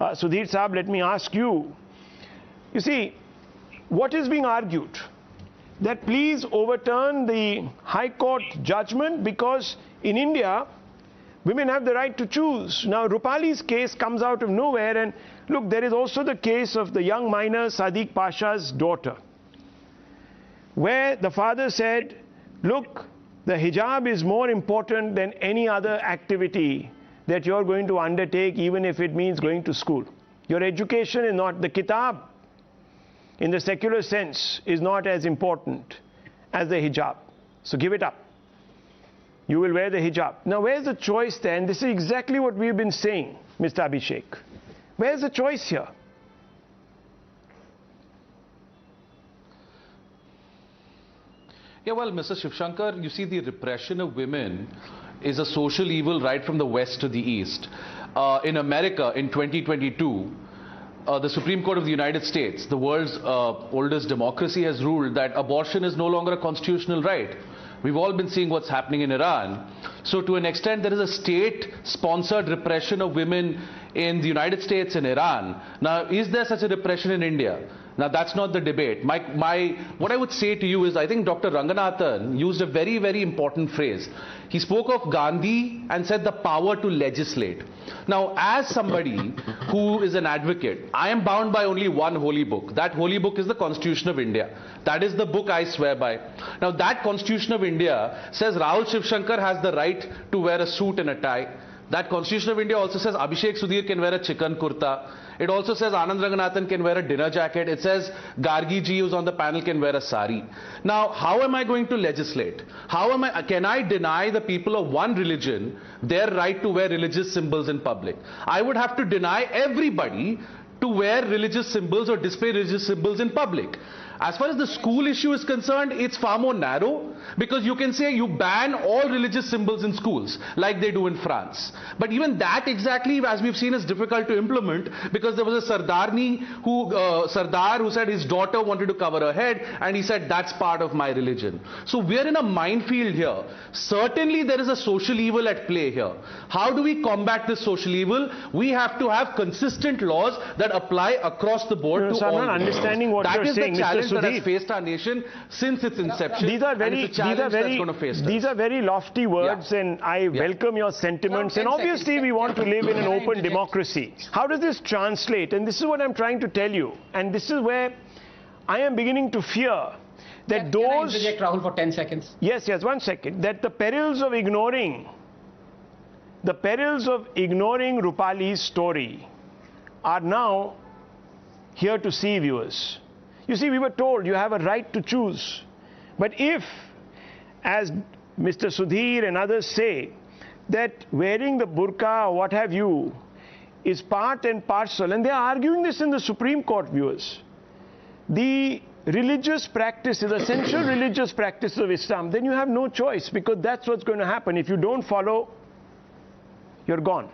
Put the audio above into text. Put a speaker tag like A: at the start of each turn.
A: Sudhir Saab, let me ask you. You see, what is being argued? That please overturn the High Court judgment because in India, women have the right to choose. Now, Rupali's case comes out of nowhere, and look, there is also the case of the young minor Sadiq Pasha's daughter, where the father said, look, the hijab is more important than any other activity that you're going to undertake, even if it means going to school. Your education is not, the kitab, in the secular sense, is not as important as the hijab. So give it up. You will wear the hijab. Now, where's the choice there? And this is exactly what we've been saying, Mr. Abhishek. Where's the choice here?
B: Yeah, well, Mr. Shivshankar, you see, the repression of women is a social evil right from the west to the east. In America, in 2022, the Supreme Court of the United States, the world's oldest democracy, has ruled that abortion is no longer a constitutional right. We've all been seeing what's happening in Iran. So to an extent, there is a state-sponsored repression of women in the United States and Iran. Now, is there such a repression in India? Now, that's not the debate. What I would say to you is, I think Dr. Ranganathan used a very, very important phrase. He spoke of Gandhi and said the power to legislate. Now, as somebody who is an advocate, I am bound by only one holy book. That holy book is the Constitution of India. That is the book I swear by. Now, that Constitution of India says Rahul Shivshankar has the right to wear a suit and a tie. That Constitution of India also says Abhishek Sudhir can wear a chicken kurta. It also says Anand Ranganathan can wear a dinner jacket. It says Gargi ji, who's on the panel, can wear a sari. Now, how am I going to legislate? Can I deny the people of one religion their right to wear religious symbols in public? I would have to deny everybody to wear religious symbols or display religious symbols in public. As far as the school issue is concerned, it's far more narrow, because you can say you ban all religious symbols in schools, like they do in France. But even that exactly, as we've seen, is difficult to implement, because there was a Sardar who said his daughter wanted to cover her head, and he said, that's part of my religion. So we're in a minefield here. Certainly there is a social evil at play here. How do we combat this social evil? We have to have consistent laws that apply across the board to all.
A: I'm not understanding what you're saying, Mr.
B: That has faced our nation since its inception.
A: These are very lofty words, and I welcome your sentiments. And obviously, we want to live in an open democracy. How does this translate? And this is what I'm trying to tell you. And this is where I am beginning to fear that those. Can I
C: interject, Rahul, for 10 seconds?
A: Yes, 1 second. That the perils of ignoring Rupali's story are now here to see, viewers. You see, we were told you have a right to choose. But if, as Mr. Sudhir and others say, that wearing the burqa or what have you is part and parcel, and they are arguing this in the Supreme Court, viewers, the religious practice is essential religious practice of Islam, then you have no choice, because that's what's going to happen. If you don't follow, you're gone.